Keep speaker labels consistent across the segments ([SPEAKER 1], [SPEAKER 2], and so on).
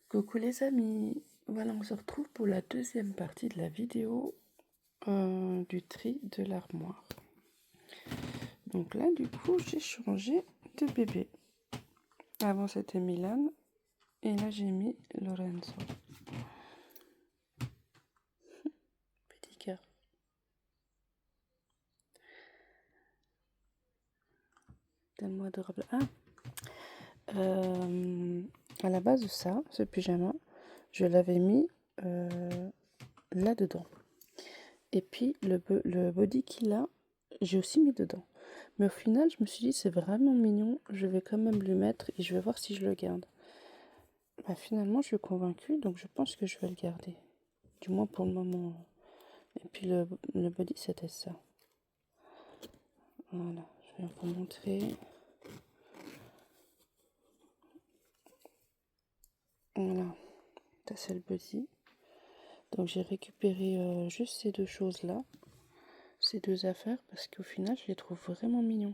[SPEAKER 1] Coucou les amis, voilà on se retrouve pour la deuxième partie de la vidéo du tri de l'armoire. Donc là du coup j'ai changé de bébé. Avant c'était Milan et là j'ai mis Lorenzo. Petit cœur. Tellement adorable. À la base de ça, ce pyjama, je l'avais mis là-dedans. Et puis le body qu'il a, j'ai aussi mis dedans. Mais au final, je me suis dit, c'est vraiment mignon, je vais quand même le mettre et je vais voir si je le garde. Bah, finalement, je suis convaincue, donc je pense que je vais le garder. Du moins pour le moment. Et puis le body, c'était ça. Voilà, je vais vous montrer. Voilà, ça c'est le body. Donc j'ai récupéré juste ces deux choses-là, ces deux affaires, parce qu'au final, je les trouve vraiment mignons.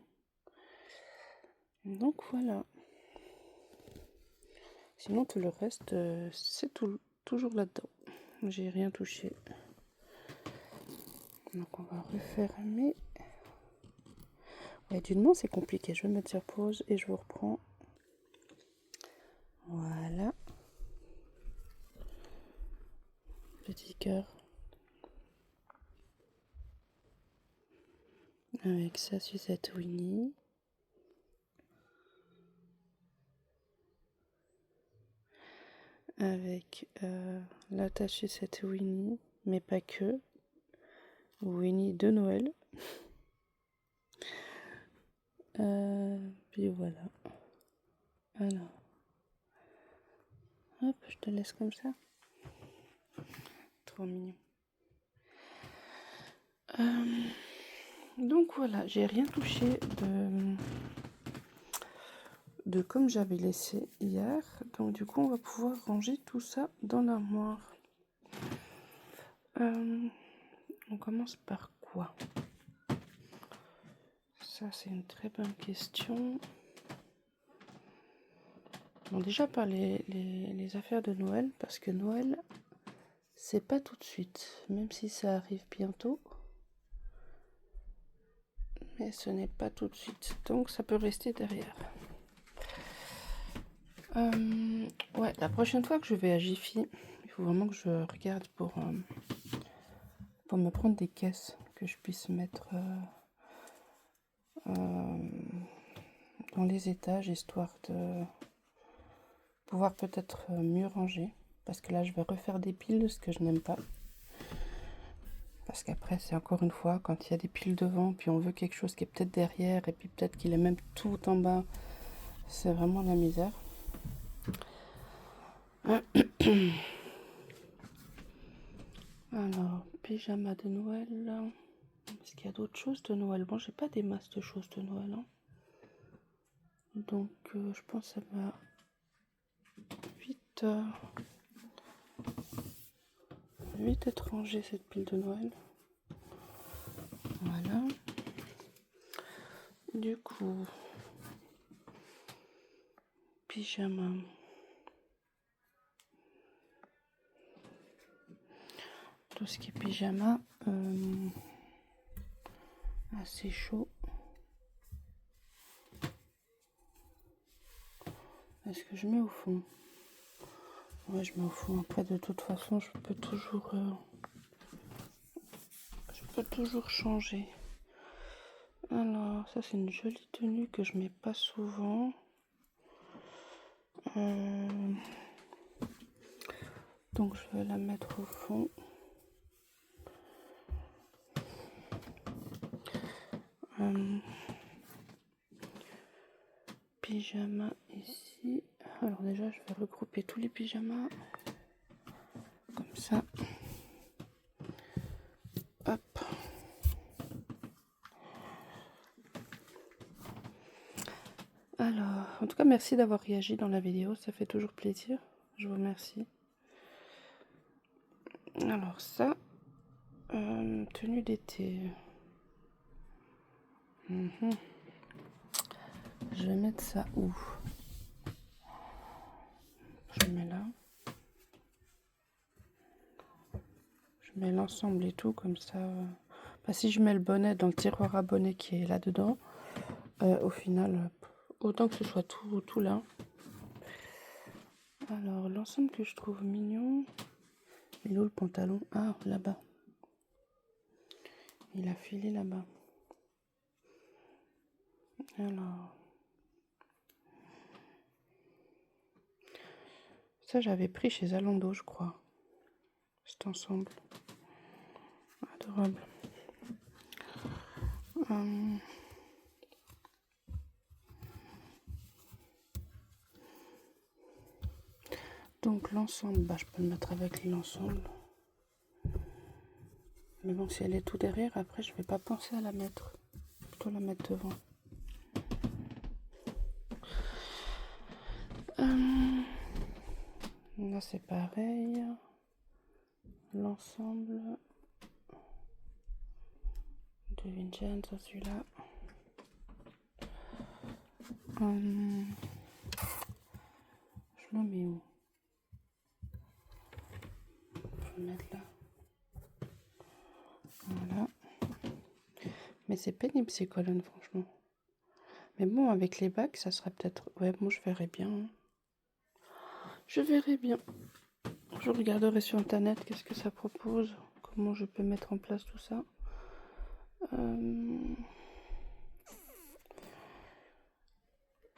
[SPEAKER 1] Donc voilà. Sinon, tout le reste, c'est toujours là-dedans. J'ai rien touché. Donc on va refermer. Ouais, d'une main, c'est compliqué. Je vais mettre sur pause et je vous reprends. Voilà. Petit cœur. Avec sa sucette Winnie. Avec la sucette Winnie, mais pas que. Winnie de Noël. Puis voilà. Alors. Hop, je te laisse comme ça. Trop mignon. Donc voilà, j'ai rien touché de comme j'avais laissé hier. Donc du coup, on va pouvoir ranger tout ça dans l'armoire. On commence par quoi? Ça, c'est une très bonne question. Bon, déjà par les affaires de Noël, parce que Noël, c'est pas tout de suite, même si ça arrive bientôt. Mais ce n'est pas tout de suite, donc ça peut rester derrière. Ouais, la prochaine fois que je vais à Jiffy, il faut vraiment que je regarde pour me prendre des caisses que je puisse mettre dans les étages, histoire de pouvoir peut-être mieux ranger. Parce que là, je vais refaire des piles, ce que je n'aime pas. Parce qu'après, c'est encore une fois, quand il y a des piles devant, puis on veut quelque chose qui est peut-être derrière, et puis peut-être qu'il est même tout en bas, c'est vraiment la misère. Alors, pyjama de Noël. Est-ce qu'il y a d'autres choses de Noël? Bon, j'ai pas des masses de choses de Noël. Hein. Donc, je pense que ça va vite être rangé cette pile de Noël. Voilà. Du coup, pyjama. Tout ce qui est pyjama, assez chaud. Est-ce que je mets au fond? Ouais, je mets au fond. Après, de toute façon, je peux toujours changer. Alors, ça, c'est une jolie tenue que je mets pas souvent. Donc, je vais la mettre au fond. Pyjama ici. Alors déjà, je vais regrouper tous les pyjamas. Comme ça. Hop. Alors, en tout cas, merci d'avoir réagi dans la vidéo. Ça fait toujours plaisir. Je vous remercie. Alors ça, tenue d'été. Je vais mettre ça où? Je le mets là. je mets l'ensemble et tout, comme ça. Bah, si je mets le bonnet dans le tiroir à bonnet qui est là-dedans, au final, autant que ce soit tout là. Alors, l'ensemble que je trouve mignon. Il est où le pantalon? Ah, là-bas. Il a filé là-bas. Alors. Ça, j'avais pris chez Zalando, je crois. Cet ensemble. Adorable. Donc l'ensemble, bah, je peux le mettre avec l'ensemble. Mais bon, si elle est tout derrière, après je vais pas penser à la mettre. Plutôt la mettre devant. Là c'est pareil. L'ensemble de Vincenzo, celui-là. Je le mets où? Je vais le mettre là. Voilà. Mais c'est pénible ces colonnes, franchement. Mais bon, avec les bacs, ça sera peut-être... Ouais, bon, je verrai bien. Je verrai bien. Je regarderai sur internet qu'est-ce que ça propose. Comment je peux mettre en place tout ça.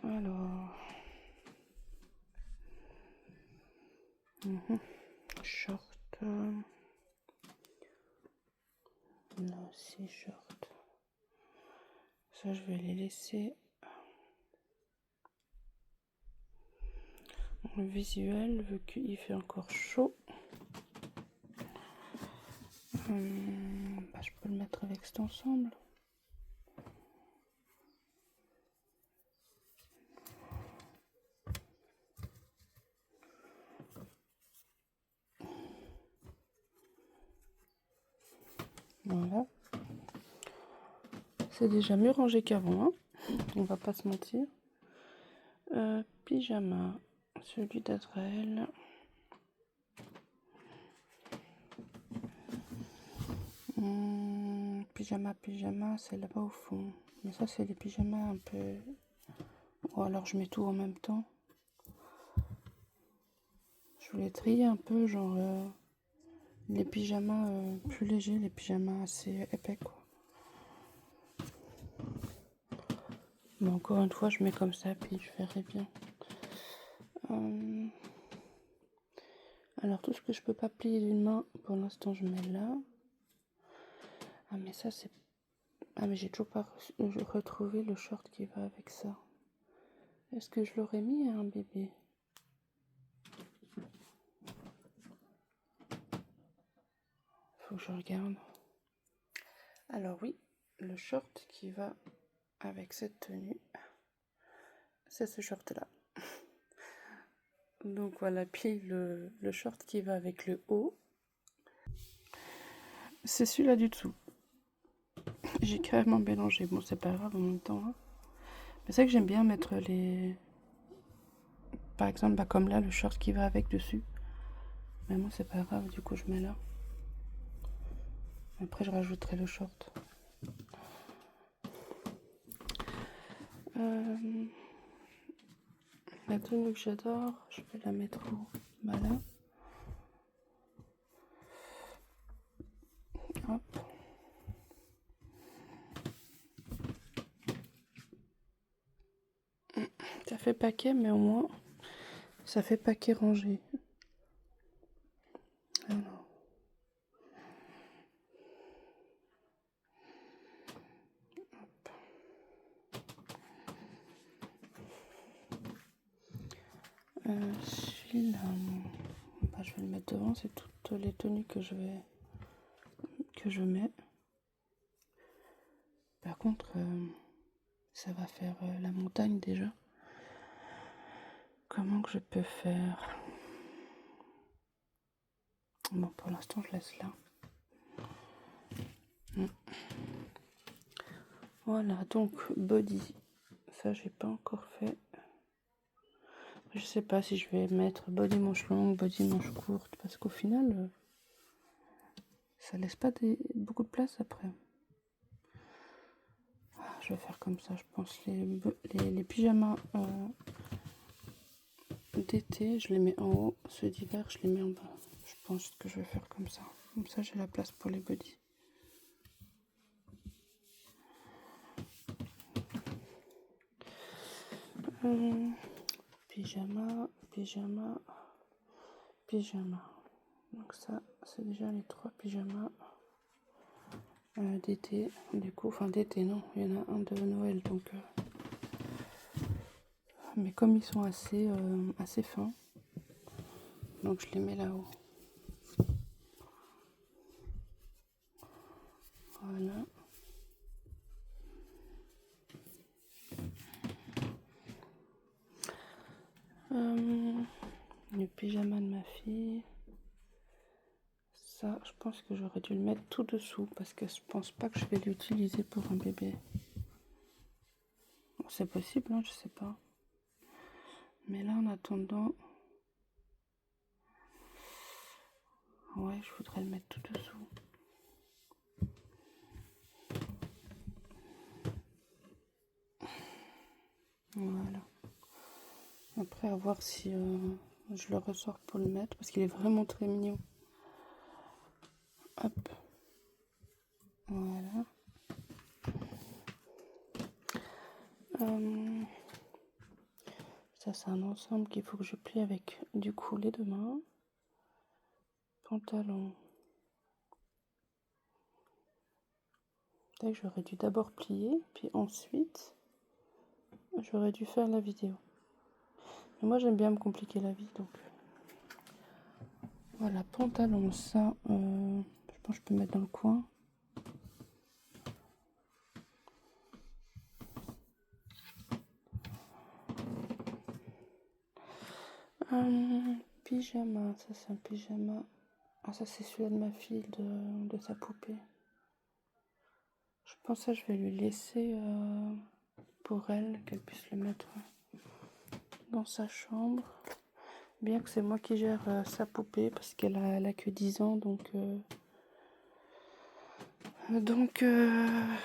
[SPEAKER 1] Alors... Short. Non, c'est short. Ça, je vais les laisser. Le visuel, vu qu'il fait encore chaud. Bah, je peux le mettre avec cet ensemble. Voilà. C'est déjà mieux rangé qu'avant, hein. On va pas se mentir. Pyjama, celui d'Azraël. Pyjama, c'est là-bas au fond. Mais ça, c'est les pyjamas un peu... Ou alors je mets tout en même temps. Je voulais trier un peu, genre... les pyjamas plus légers, les pyjamas assez épais, quoi. Mais encore une fois, je mets comme ça, puis je verrai bien. Alors, tout ce que je peux pas plier d'une main, pour l'instant, je mets là. Ah, mais ça, c'est... Ah, mais j'ai toujours pas retrouvé le short qui va avec ça. Est-ce que je l'aurais mis à un bébé? Faut que je regarde. Alors oui, le short qui va avec cette tenue, c'est ce short-là. Donc voilà, puis le short qui va avec le haut, c'est celui-là du dessous. J'ai carrément mélangé. Bon, c'est pas grave en même temps. Hein. Mais c'est vrai que j'aime bien mettre les... Par exemple, bah, comme là, le short qui va avec dessus. Mais moi, c'est pas grave, du coup, je mets là. Après, je rajouterai le short. La tenue que j'adore, je vais la mettre où? Bah là. Hop. Ça fait paquet, mais au moins, ça fait paquet rangé. Alors. Celui-là, bah, je vais le mettre devant, c'est toutes les tenues que je mets. Par contre, ça va faire la montagne déjà. Comment que je peux faire? Bon, pour l'instant, je laisse là. Voilà, donc body. Ça, j'ai pas encore fait. Je sais pas si je vais mettre body manche longue, body manche courte, parce qu'au final, Ça laisse pas beaucoup de place après. Ah, je vais faire comme ça, je pense. Les pyjamas d'été, je les mets en haut. Ceux d'hiver, je les mets en bas. Je pense que je vais faire comme ça. Comme ça, j'ai la place pour les bodys. Pyjama, pyjama, pyjama. Donc ça, c'est déjà les 3 pyjamas d'été. Du coup, enfin d'été, non. Il y en a un de Noël, donc... mais comme ils sont assez fins, donc je les mets là-haut. Voilà. Le pyjama de ma fille. Ça, je pense que j'aurais dû le mettre tout dessous parce que je pense pas que je vais l'utiliser pour un bébé. Bon, c'est possible, hein, je sais pas. Mais là, en attendant... Ouais, je voudrais le mettre tout dessous. Voilà. Après, à voir si je le ressors pour le mettre parce qu'il est vraiment très mignon. Hop. Voilà. Ça, c'est un ensemble qu'il faut que je plie avec du coup les 2 mains. Pantalon. J'aurais dû d'abord plier, puis ensuite, j'aurais dû faire la vidéo. Mais moi, j'aime bien me compliquer la vie, donc... Voilà, pantalon, ça, je pense que je peux mettre dans le coin. Pyjama, ça c'est un pyjama. Ah, ça c'est celui-là de ma fille, de sa poupée. Je pense que je vais lui laisser pour elle, qu'elle puisse le mettre dans sa chambre. Bien que c'est moi qui gère sa poupée, parce qu'elle a que 10 ans, donc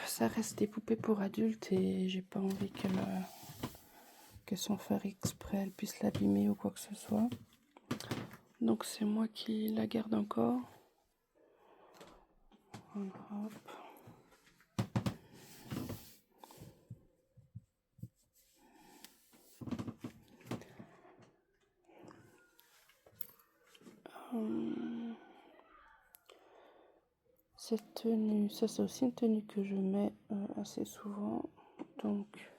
[SPEAKER 1] ça reste des poupées pour adultes et j'ai pas envie que sans faire exprès elle puisse l'abîmer ou quoi que ce soit. Donc c'est moi qui la garde encore. Hop. Cette tenue, ça c'est aussi une tenue que je mets assez souvent. Donc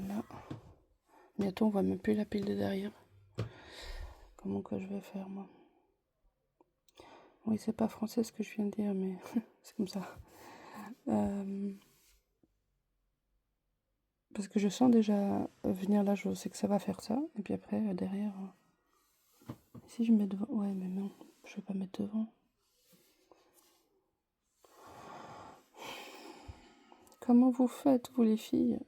[SPEAKER 1] là, bientôt on voit même plus la pile de derrière. Comment que je vais faire moi? Oui, c'est pas français ce que je viens de dire, mais c'est comme ça. Parce que je sens déjà venir là, je sais que ça va faire ça. Et puis après, derrière, si je mets devant, ouais, mais non, je vais pas mettre devant. Comment vous faites, vous les filles?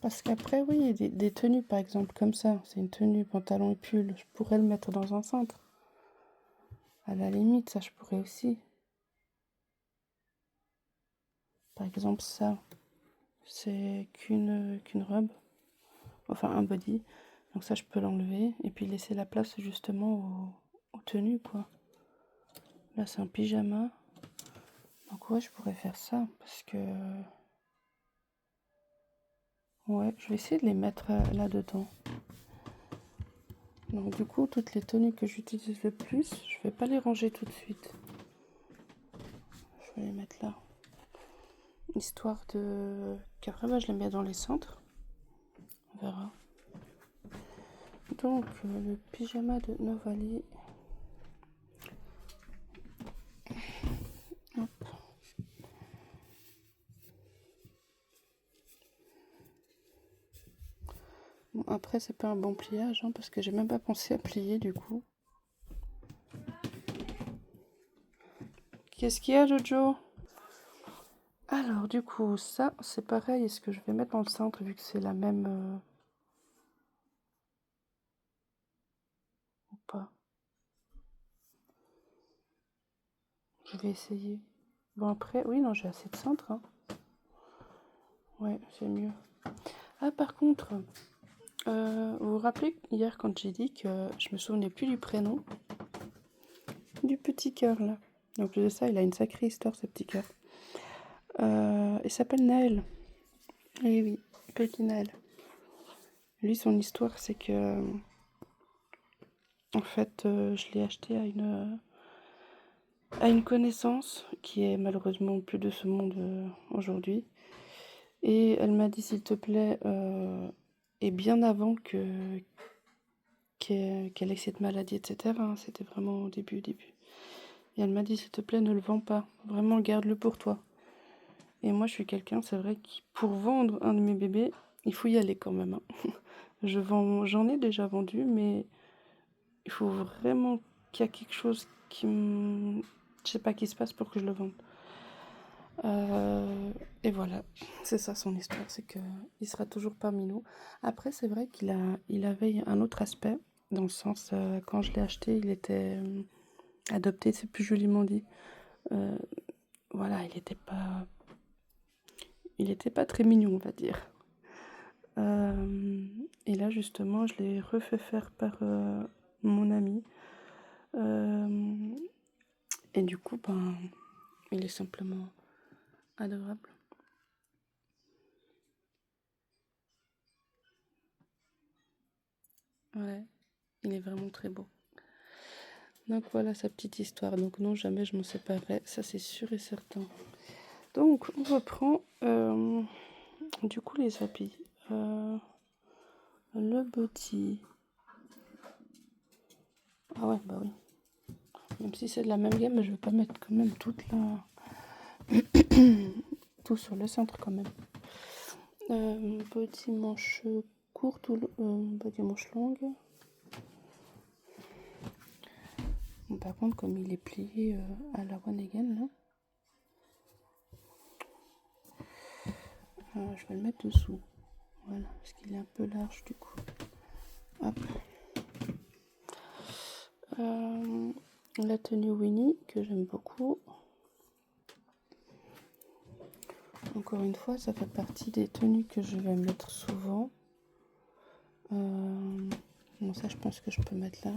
[SPEAKER 1] Parce qu'après, oui, il y a des tenues, par exemple, comme ça. C'est une tenue, pantalon et pull. Je pourrais le mettre dans un cintre. À la limite, ça, je pourrais aussi. Par exemple, ça, c'est qu'une robe. Enfin, un body. Donc ça, je peux l'enlever. Et puis laisser la place, justement, aux tenues, quoi. Là, c'est un pyjama. Donc ouais, je pourrais faire ça. Parce que... Ouais, je vais essayer de les mettre là-dedans. Donc du coup, toutes les tenues que j'utilise le plus, je vais pas les ranger tout de suite. Je vais les mettre là. Histoire de... qu'après, moi, je les mets dans les centres. On verra. Donc, le pyjama de Novali. Hop. Bon, après, c'est pas un bon pliage, hein, parce que j'ai même pas pensé à plier, du coup. Qu'est-ce qu'il y a, Jojo? Alors, du coup, ça, c'est pareil. Est-ce que je vais mettre dans le centre, vu que c'est la même... pas? Je vais essayer. Bon après, oui non j'ai assez de centre. Hein. Ouais, c'est mieux. Ah par contre, vous vous rappelez hier quand j'ai dit que je me souvenais plus du prénom du petit cœur là. En plus de ça, il a une sacrée histoire ce petit cœur. Il s'appelle Naël. Eh oui, petit Naël. Lui, son histoire, c'est que en fait, je l'ai acheté à une connaissance qui est malheureusement plus de ce monde aujourd'hui. Et elle m'a dit, s'il te plaît, et bien avant qu'elle ait cette maladie, etc. Hein, c'était vraiment au début. Et elle m'a dit, s'il te plaît, ne le vends pas. Vraiment, garde-le pour toi. Et moi, je suis quelqu'un, c'est vrai, qui, pour vendre un de mes bébés, il faut y aller quand même. Hein. J'en ai déjà vendu, mais il faut vraiment qu'il y a quelque chose je sais pas, qui se passe pour que je le vende. Et voilà, c'est ça son histoire, c'est qu'il sera toujours parmi nous. Après, c'est vrai il avait un autre aspect, dans le sens, quand je l'ai acheté, il était adopté, c'est plus joliment dit. Voilà, il était pas très mignon, on va dire. Et là, justement, je l'ai refait faire par mon ami. Et du coup, ben, il est simplement adorable. Ouais, il est vraiment très beau. Donc voilà sa petite histoire. Donc non, jamais je m'en séparerai, ça c'est sûr et certain. Donc on reprend du coup les habits. Le body. Ah ouais, bah oui. Même si c'est de la même gamme, je vais pas mettre quand même toute la... tout sur le centre quand même. Body manche courte ou body manche longue. Bon, par contre, comme il est plié à la one again là, je vais le mettre dessous. Voilà, parce qu'il est un peu large du coup. Hop. La tenue Winnie que j'aime beaucoup. Encore une fois, ça fait partie des tenues que je vais mettre souvent. Bon, ça, je pense que je peux mettre là.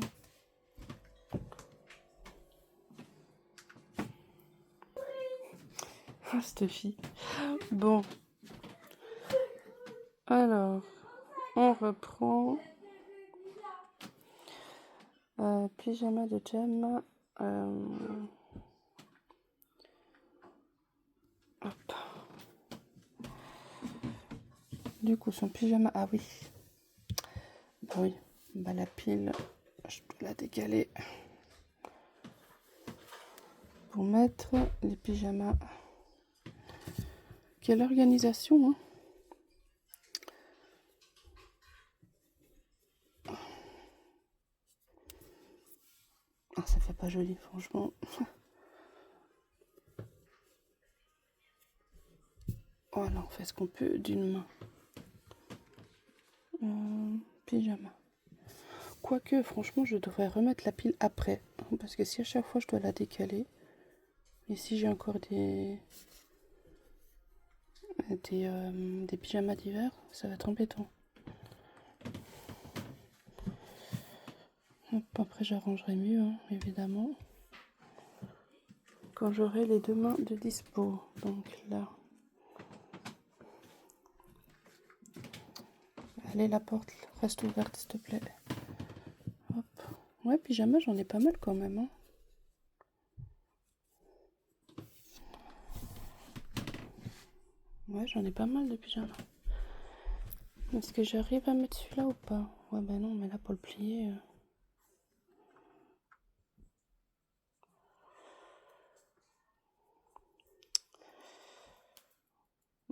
[SPEAKER 1] Ah, cette fille. Bon. Alors, on reprend. Pyjama de Jem. Hop. Du coup, son pyjama. Ah oui. Bah oui. Bah la pile, je peux la décaler. Pour mettre les pyjamas. Quelle organisation, hein. Ah, ça fait pas joli, franchement. Voilà, on fait ce qu'on peut d'une main. Pyjama. Quoique, franchement, je devrais remettre la pile après. Parce que si à chaque fois je dois la décaler, et si j'ai encore des pyjamas d'hiver, ça va être embêtant. Hop, après, j'arrangerai mieux, hein, évidemment. Quand j'aurai les deux mains de dispo. Donc là. Allez, la porte reste ouverte, s'il te plaît. Hop. Ouais, pyjama, j'en ai pas mal quand même. Hein. Ouais, j'en ai pas mal de pyjamas. Est-ce que j'arrive à mettre celui-là ou pas? Ouais, bah non, mais là, pour le plier...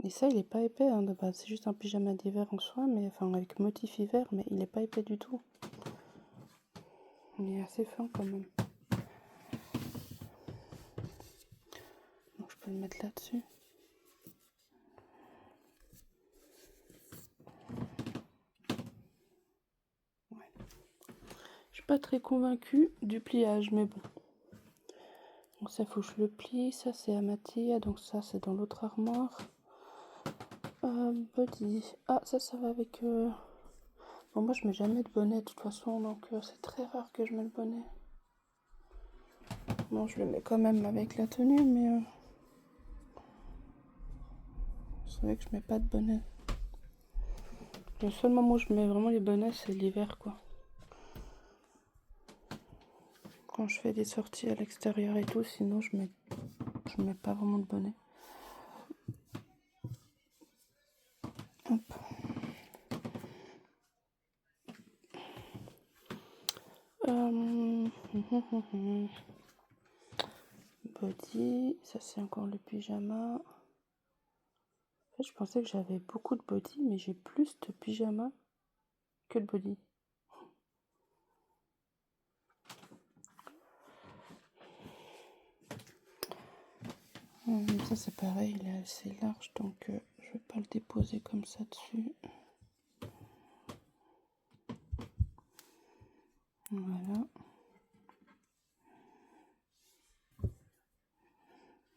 [SPEAKER 1] Et ça, il est pas épais hein, de base. C'est juste un pyjama d'hiver en soi, mais enfin avec motif hiver, mais il est pas épais du tout. Il est assez fin quand même. Donc je peux le mettre là-dessus. Ouais. Je suis pas très convaincue du pliage, mais bon. Donc ça, faut que je le plie. Ça, c'est Amatia, donc ça, c'est dans l'autre armoire. Body. Ah, ça va avec... Bon, moi, je mets jamais de bonnet, de toute façon, donc c'est très rare que je mette le bonnet. Bon, je le mets quand même avec la tenue, mais... C'est vrai que je mets pas de bonnet. Le seul moment où je mets vraiment les bonnets, c'est l'hiver, quoi. Quand je fais des sorties à l'extérieur et tout, sinon je mets pas vraiment de bonnet. Hop. Body, ça c'est encore le pyjama. En fait, je pensais que j'avais beaucoup de body, mais j'ai plus de pyjama que de body. Ça c'est pareil, il est assez large, donc je vais pas le déposer comme ça dessus. Voilà.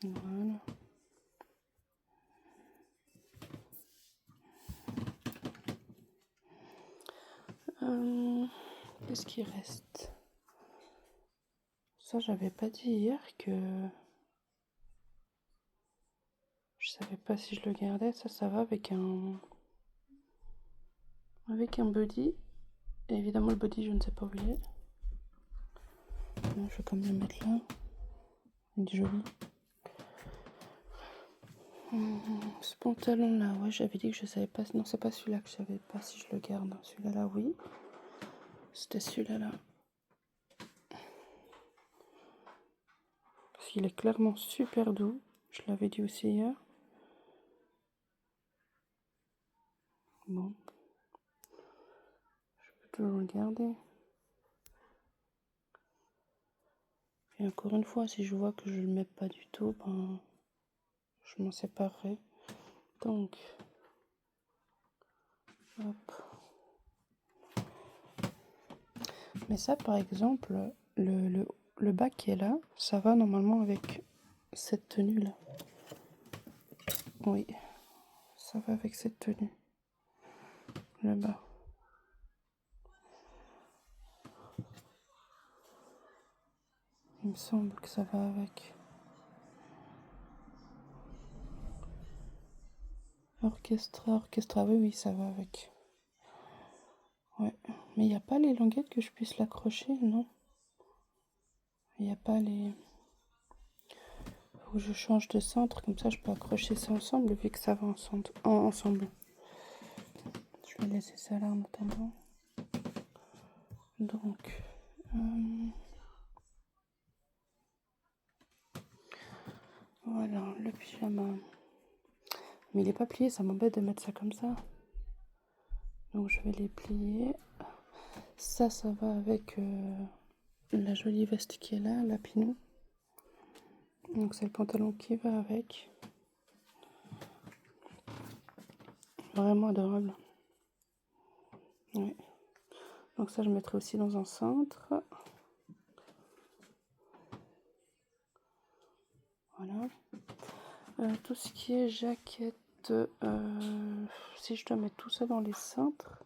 [SPEAKER 1] Voilà. Qu'est-ce qui reste? Ça, j'avais pas dit hier que je savais pas si je le gardais. Ça va avec un body. Et évidemment, le body, je ne sais pas où il est. Je vais quand même le mettre là. Il est joli. Ce pantalon là, ouais, j'avais dit que je savais pas. Non, c'est pas celui-là que je savais pas si je le garde. Celui-là là, oui. C'était celui-là là. Parce qu'il est clairement super doux. Je l'avais dit aussi hier. Bon. Je peux toujours le garder. Et encore une fois, si je vois que je le mets pas du tout, ben, je m'en séparerai. Donc, hop. Mais ça, par exemple, le bas qui est là, ça va normalement avec cette tenue là. Oui, ça va avec cette tenue. Le bas. Il me semble que ça va avec. Orchestra, oui, ça va avec. Ouais, mais il n'y a pas les languettes que je puisse l'accrocher, non? Il n'y a pas les... Faut que je change de centre, comme ça je peux accrocher ça ensemble, vu que ça va ensemble. Je vais laisser ça là en attendant. Donc... Voilà, le pyjama. Mais il n'est pas plié, ça m'embête de mettre ça comme ça. Donc je vais les plier. Ça va avec la jolie veste qui est là, la pinou. Donc c'est le pantalon qui va avec. Vraiment adorable. Ouais. Donc ça je mettrai aussi dans un cintre. Voilà. Tout ce qui est jaquette, si je dois mettre tout ça dans les cintres,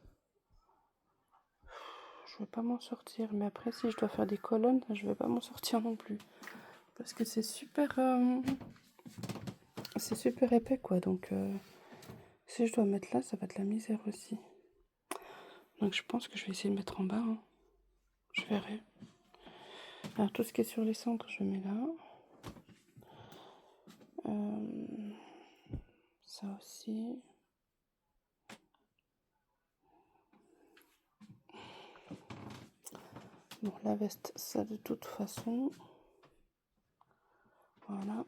[SPEAKER 1] je vais pas m'en sortir. Mais après, si je dois faire des colonnes, je vais pas m'en sortir non plus. Parce que c'est super épais, quoi. Donc, si je dois mettre là, ça va être la misère aussi. Donc, je pense que je vais essayer de mettre en bas. Hein. Je verrai. Alors, tout ce qui est sur les centres, je mets là. Ça aussi. Bon, la veste, ça de toute façon. Voilà.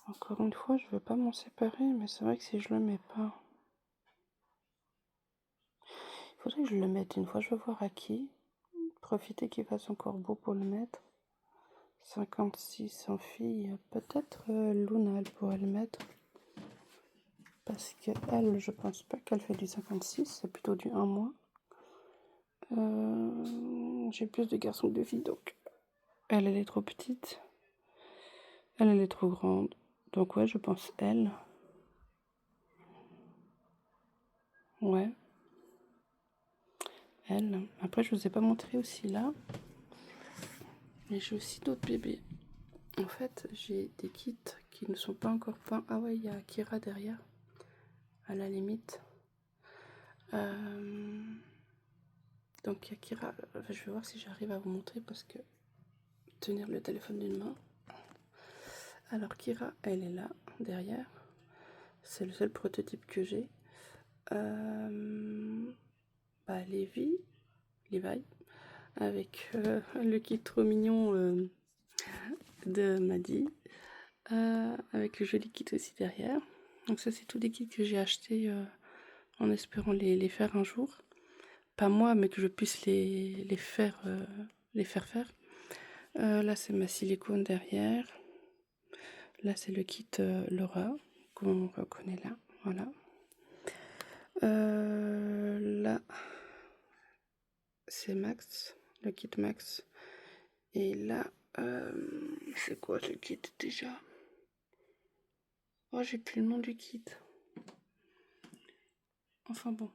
[SPEAKER 1] Encore une fois, je ne veux pas m'en séparer, mais c'est vrai que si je le mets pas... Il faudrait que je le mette une fois, je vais voir à qui. Profiter qu'il fasse encore beau pour le mettre. 56 en fille, peut-être Luna, elle pourrait le mettre. Parce que elle, je pense pas qu'elle fait du 56, c'est plutôt du 1 mois. J'ai plus de garçons que de filles, donc elle est trop petite. Elle est trop grande. Donc ouais, je pense elle. Ouais. Elle. Après, je vous ai pas montré aussi là. Mais j'ai aussi d'autres bébés. En fait, j'ai des kits qui ne sont pas encore peints. Ah ouais, il y a Kira derrière. À la limite. Donc il y a Kira. Enfin, je vais voir si j'arrive à vous montrer parce que tenir le téléphone d'une main. Alors Kira, elle est là, derrière. C'est le seul prototype que j'ai. Levi, avec le kit trop mignon de Maddy, avec le joli kit aussi derrière. Donc ça, c'est tous des kits que j'ai achetés en espérant les faire un jour. Pas moi, mais que je puisse les faire faire. Là, c'est ma silicone derrière. Là, c'est le kit Laura, qu'on reconnaît là. Voilà. Là, c'est Max, le kit Max. Et là, c'est quoi le kit déjà? Oh, j'ai plus le nom du kit. Enfin bon.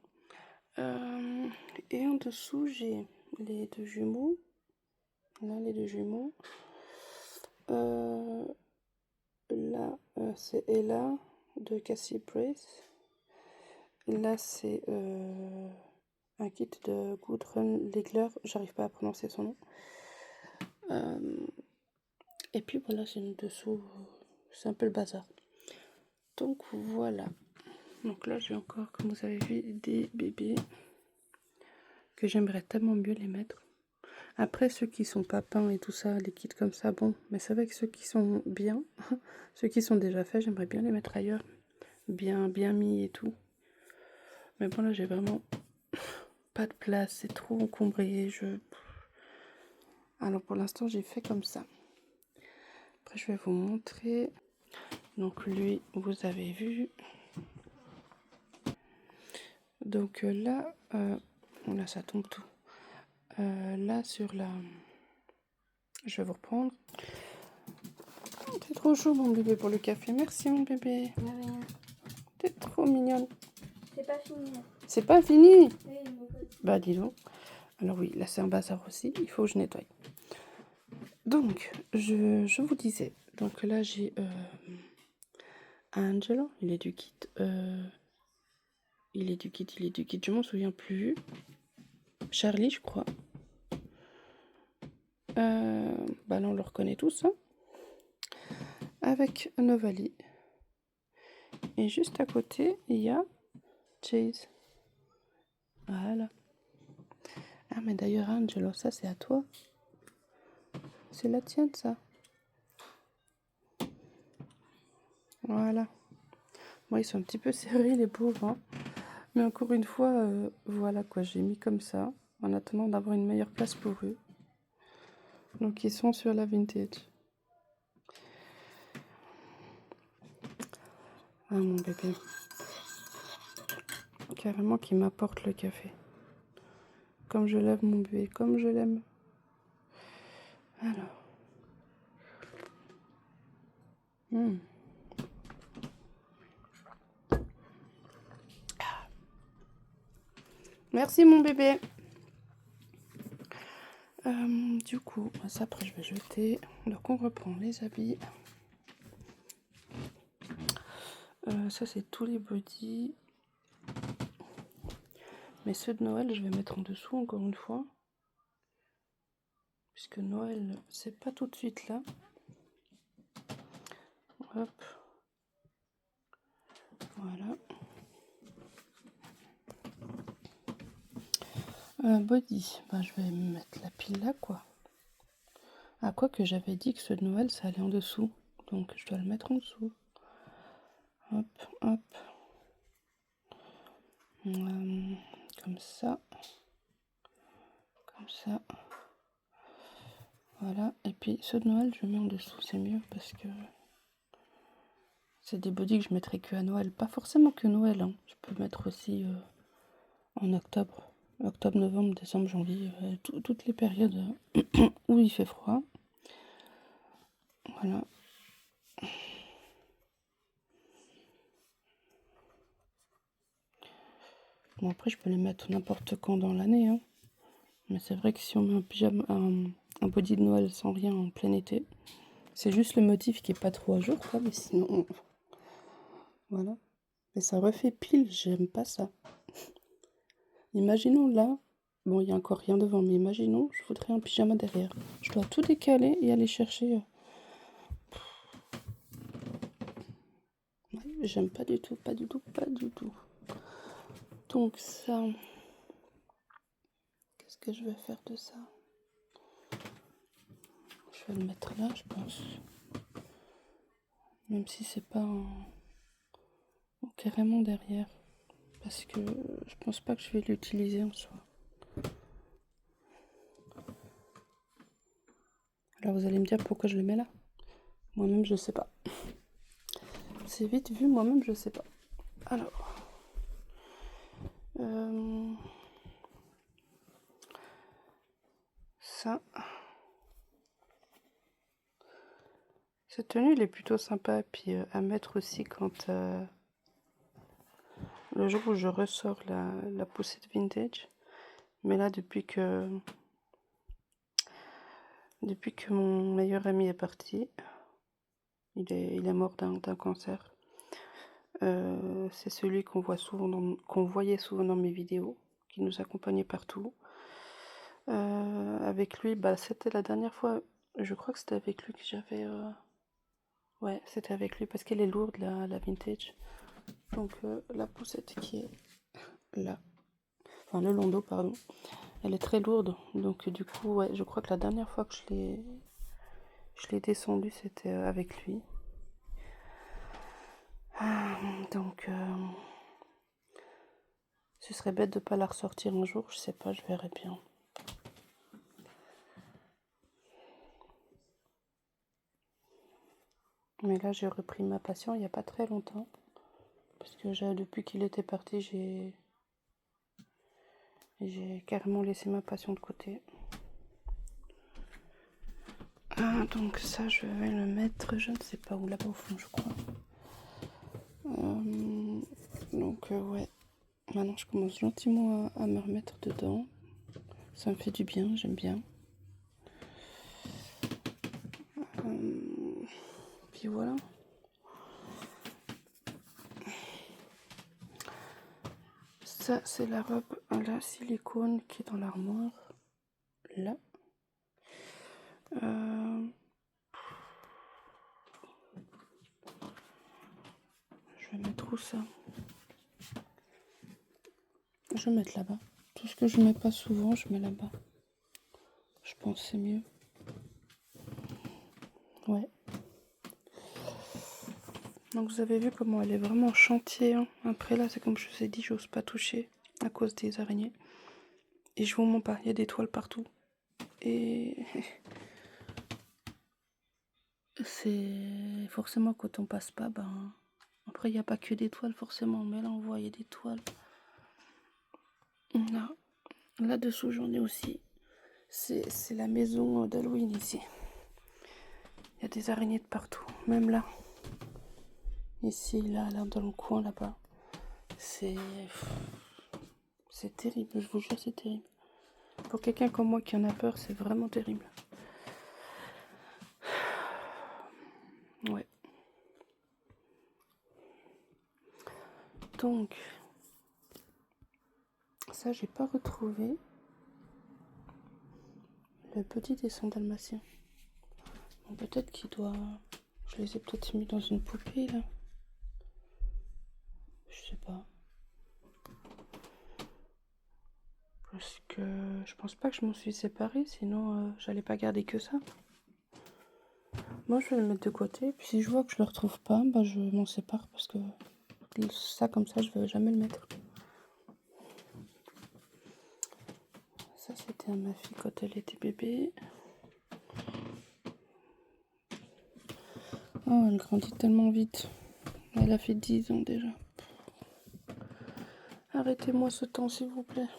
[SPEAKER 1] Et en dessous, j'ai les deux jumeaux. Là, les deux jumeaux. Là, c'est Ella de Cassie Brace. Là, c'est un kit de Gudrun Legler. J'arrive pas à prononcer son nom. Et puis voilà, c'est une dessous. C'est un peu le bazar. Donc voilà. Donc là, j'ai encore, comme vous avez vu, des bébés que j'aimerais tellement mieux les mettre. Après, ceux qui sont pas peints et tout ça, les kits comme ça, bon. Mais c'est vrai que ceux qui sont bien, ceux qui sont déjà faits, j'aimerais bien les mettre ailleurs. Bien mis et tout. Mais bon, là, j'ai vraiment pas de place. C'est trop encombré. Alors, pour l'instant, j'ai fait comme ça. Après, je vais vous montrer. Donc, lui, vous avez vu. Donc là, là, ça tombe tout. Là, sur la... Je vais vous reprendre. T'es trop chaud, mon bébé, pour le café. Merci, mon bébé.
[SPEAKER 2] De rien.
[SPEAKER 1] T'es trop mignonne.
[SPEAKER 2] C'est pas fini.
[SPEAKER 1] C'est pas fini?
[SPEAKER 2] Oui,
[SPEAKER 1] bah, dis donc. Alors oui, là, c'est un bazar aussi. Il faut que je nettoie. Donc, je vous disais. Donc là, j'ai Angelo. Il est du kit. Il est du kit. Je m'en souviens plus. Charlie, je crois. Bah là, on le reconnaît tous. Hein. Avec Novali. Et juste à côté, il y a Chase. Voilà. Ah, mais d'ailleurs, Angelo, ça, c'est à toi. C'est la tienne, ça. Voilà. Bon, ils sont un petit peu serrés, les pauvres. Hein. Mais encore une fois, voilà quoi, j'ai mis comme ça, en attendant d'avoir une meilleure place pour eux. Donc, ils sont sur la vintage. Ah, mon bébé. Carrément qui m'apporte le café. Comme je lève mon bébé, comme je l'aime. Alors. Merci, mon bébé. Du coup, ça après je vais jeter. Donc on reprend les habits. Ça c'est tous les bodys. Mais ceux de Noël, je vais mettre en dessous encore une fois. Puisque Noël, c'est pas tout de suite là. Hop. Voilà. Body, bah, je vais mettre la pile là quoi. À quoi que j'avais dit que ceux de Noël ça allait en dessous. Donc je dois le mettre en dessous. Hop, hop. Comme ça. Comme ça. Voilà. Et puis ceux de Noël je mets en dessous, c'est mieux parce que C'est des bodys que je mettrai que à Noël. Pas forcément que Noël, hein. Je peux mettre aussi en octobre. Octobre, novembre, décembre, janvier. Toutes les périodes où il fait froid. Voilà. Bon, après, je peux les mettre n'importe quand dans l'année, hein. Mais c'est vrai que si on met un pyjama, un body de Noël sans rien en plein été, c'est juste le motif qui est pas trop à jour, quoi. Mais sinon, voilà. Mais ça refait pile, j'aime pas ça. Imaginons là, bon, il y a encore rien devant, mais imaginons, je voudrais un pyjama derrière. Je dois tout décaler et aller chercher. Ouais, j'aime pas du tout, pas du tout, pas du tout. Donc ça, qu'est-ce que je vais faire de ça? Je vais le mettre là, je pense. Même si c'est pas carrément derrière. Parce que je pense pas que je vais l'utiliser en soi. Alors vous allez me dire pourquoi je le mets là. Moi-même je sais pas. C'est vite vu, moi-même je sais pas. Alors. Ça. Cette tenue, elle est plutôt sympa. Puis à mettre aussi quand... le jour où je ressors la poussette vintage. Mais là, depuis que mon meilleur ami est parti, il est mort d'un cancer. C'est celui qu'on voyait souvent dans mes vidéos, qui nous accompagnait partout. Avec lui, bah, c'était la dernière fois, je crois que c'était avec lui que j'avais... Ouais, c'était avec lui parce qu'elle est lourde, la vintage. Donc la poussette qui est là, enfin le landau, pardon, elle est très lourde. Donc du coup, ouais, je crois que la dernière fois que je l'ai descendu, c'était avec lui. Donc ce serait bête de pas la ressortir un jour, je sais pas, je verrai bien. Mais là, j'ai repris ma passion il n'y a pas très longtemps. Parce que depuis qu'il était parti, j'ai carrément laissé ma passion de côté. Donc ça, je vais le mettre, je ne sais pas où, là-bas au fond, je crois. Donc ouais, maintenant je commence gentiment à me remettre dedans. Ça me fait du bien, j'aime bien. Puis voilà. Ça, c'est la robe à la silicone qui est dans l'armoire. Là. Je vais mettre où ça? Je vais mettre là-bas. Tout ce que je mets pas souvent, je mets là-bas. Je pense que c'est mieux. Ouais. Donc vous avez vu comment elle est vraiment en chantier. Hein. Après là, c'est comme je vous ai dit, j'ose pas toucher à cause des araignées. Et je vous mens pas, il y a des toiles partout. Et c'est forcément quand on passe pas, ben... Après, il n'y a pas que des toiles forcément, mais là on voit, il y a des toiles. Là-dessous, j'en ai aussi. C'est la maison d'Halloween ici. Il y a des araignées de partout, même là. Ici, là, dans le coin, là-bas. C'est terrible, je vous jure, c'est terrible. Pour quelqu'un comme moi qui en a peur, c'est vraiment terrible. Ouais. Donc, ça, j'ai pas retrouvé le petit dessin dalmatien. Bon, peut-être qu'il doit... Je les ai peut-être mis dans une poupée, là. Je sais pas. Parce que je pense pas que je m'en suis séparée, sinon j'allais pas garder que ça. Moi, je vais le mettre de côté. Puis si je vois que je le retrouve pas, bah, je m'en sépare parce que ça, comme ça, je vais jamais le mettre. Ça, c'était à ma fille quand elle était bébé. Oh, elle grandit tellement vite. Elle a fait 10 ans déjà. Arrêtez-moi ce temps, s'il vous plaît.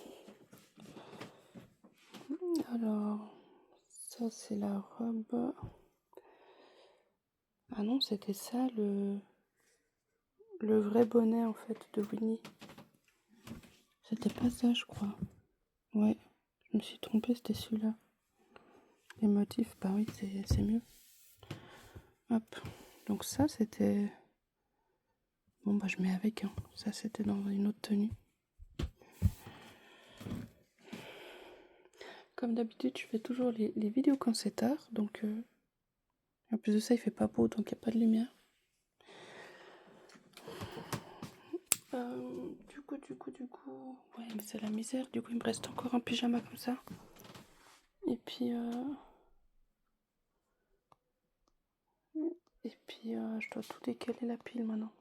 [SPEAKER 1] Alors, ça c'est la robe. Ah non, c'était ça le vrai bonnet en fait de Winnie. C'était pas ça, je crois. Ouais, je me suis trompée, c'était celui-là. Les motifs, bah oui, c'est mieux. Hop, donc ça c'était... Bon bah je mets avec, hein. Ça c'était dans une autre tenue. Comme d'habitude, je fais toujours les vidéos quand c'est tard, donc... En plus de ça, il fait pas beau, donc il n'y a pas de lumière. Du coup... Ouais, mais c'est la misère. Du coup, il me reste encore un pyjama comme ça. Et puis... je dois tout décaler la pile maintenant.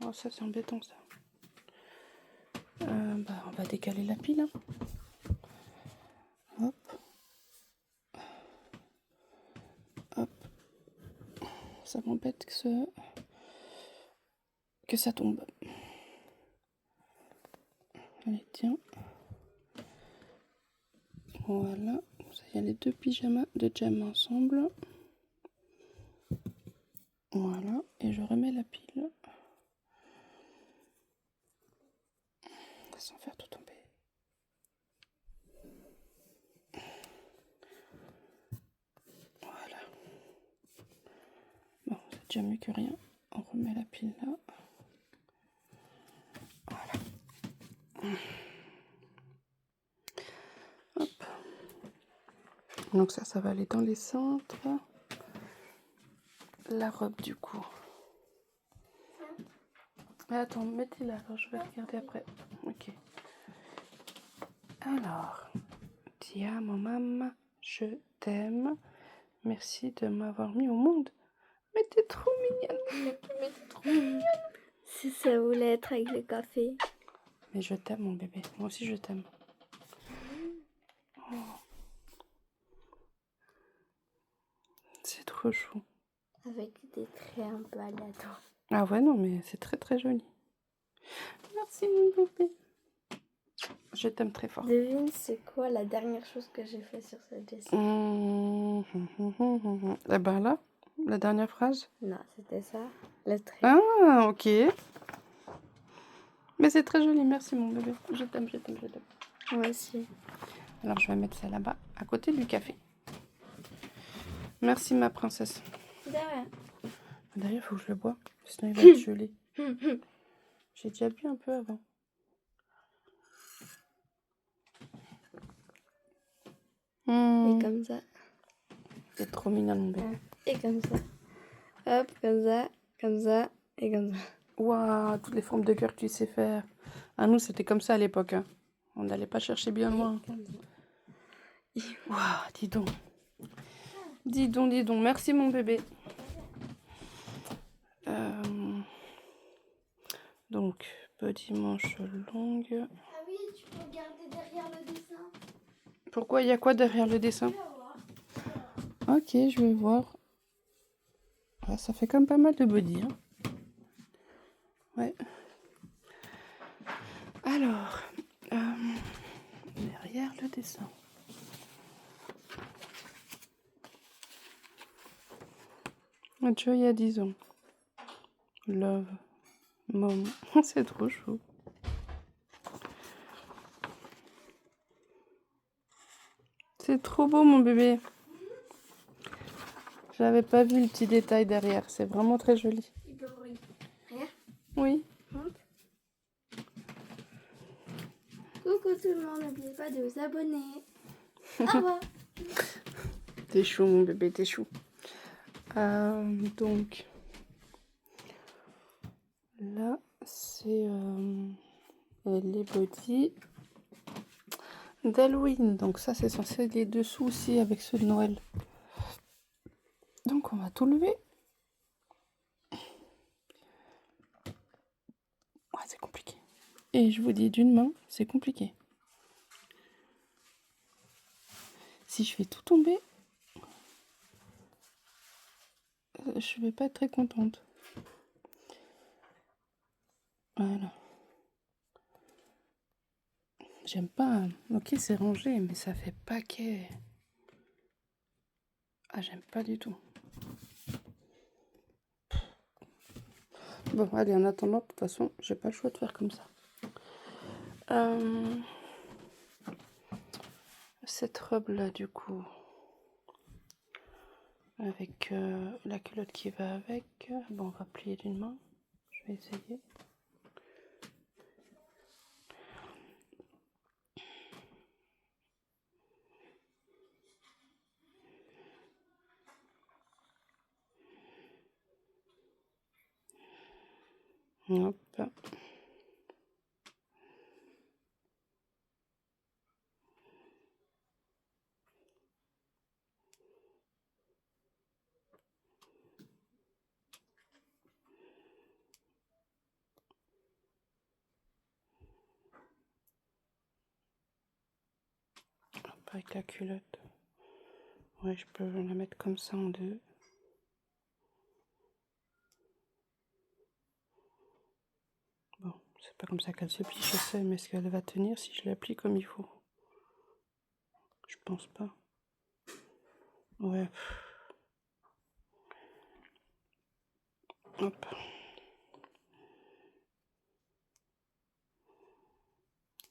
[SPEAKER 1] Oh, ça, c'est embêtant, ça. Bah, on va décaler la pile, hein. Hop. Hop. Ça m'embête que ça tombe. Allez, tiens. Voilà. Il y a les deux pyjamas de Jem ensemble. Voilà. Et je remets la pile. Sans faire tout tomber. Voilà. Bon, c'est déjà mieux que rien. On remet la pile là. Voilà. Hop. Donc ça va aller dans les centres. La robe du coup. Attends, mettez-la, alors je vais regarder après. Ok. Alors, Tia, mon maman, je t'aime. Merci de m'avoir mis au monde. Mais t'es trop mignonne. Mais t'es trop mignonne.
[SPEAKER 2] Si ça voulait être avec le café.
[SPEAKER 1] Mais je t'aime, mon bébé. Moi aussi, je t'aime. Oh. C'est trop chou.
[SPEAKER 2] Avec des traits un peu aléatoires.
[SPEAKER 1] Ah ouais, non, mais c'est très très joli. Merci, mon bébé. Je t'aime très fort.
[SPEAKER 2] Devine, c'est quoi la dernière chose que j'ai fait sur ce dessin?
[SPEAKER 1] Eh ben là, la dernière phrase.
[SPEAKER 2] Non, c'était ça. Le trait.
[SPEAKER 1] Ah, ok. Mais c'est très joli, merci mon bébé. Je t'aime, je t'aime, je t'aime.
[SPEAKER 2] Moi aussi.
[SPEAKER 1] Alors je vais mettre ça là-bas, à côté du café. Merci ma princesse.
[SPEAKER 2] De rien.
[SPEAKER 1] D'ailleurs, il faut que je le bois, sinon il va être gelé. J'ai déjà bu un peu avant.
[SPEAKER 2] Et comme ça.
[SPEAKER 1] C'est trop mignon mon bébé.
[SPEAKER 2] Et comme ça. Hop, comme ça, comme ça, et comme ça.
[SPEAKER 1] Waouh, toutes les formes de cœur que tu sais faire. À nous, c'était comme ça à l'époque. Hein. On n'allait pas chercher bien loin. Waouh, dis donc. Dis donc, dis donc. Merci mon bébé. Donc, petit manche longue.
[SPEAKER 2] Ah oui, tu peux regarder derrière le dessin.
[SPEAKER 1] Pourquoi? Il y a quoi derrière le dessin? Ok, je vais voir. Ah, ça fait quand même pas mal de body. Hein. Ouais. Alors, derrière le dessin. Joe, il y a 10 ans. Love. Mom. C'est trop chou. C'est trop beau, mon bébé. J'avais pas vu le petit détail derrière. C'est vraiment très joli.
[SPEAKER 2] Il peut regarder.
[SPEAKER 1] Oui.
[SPEAKER 2] Coucou tout le monde, n'oubliez pas de vous abonner. Au revoir.
[SPEAKER 1] T'es chou, mon bébé, t'es chou. Donc, là, c'est les body d'Halloween. Donc ça, c'est censé être les dessous aussi avec ceux de Noël. Donc, on va tout lever. Ouais, c'est compliqué. Et je vous dis d'une main, c'est compliqué. Si je fais tout tomber, je vais pas être très contente. Voilà. J'aime pas. Ok, c'est rangé, mais ça fait paquet. Ah, j'aime pas du tout. Bon, allez, en attendant, de toute façon, j'ai pas le choix de faire comme ça. Cette robe-là, du coup, avec la culotte qui va avec. Bon, on va plier d'une main. Je vais essayer. Hop. Avec la culotte. Ouais, je peux la mettre comme ça en deux. Bon, c'est pas comme ça qu'elle se plie, je sais, mais est-ce qu'elle va tenir si je la plie comme il faut? Je pense pas. Ouais. Hop.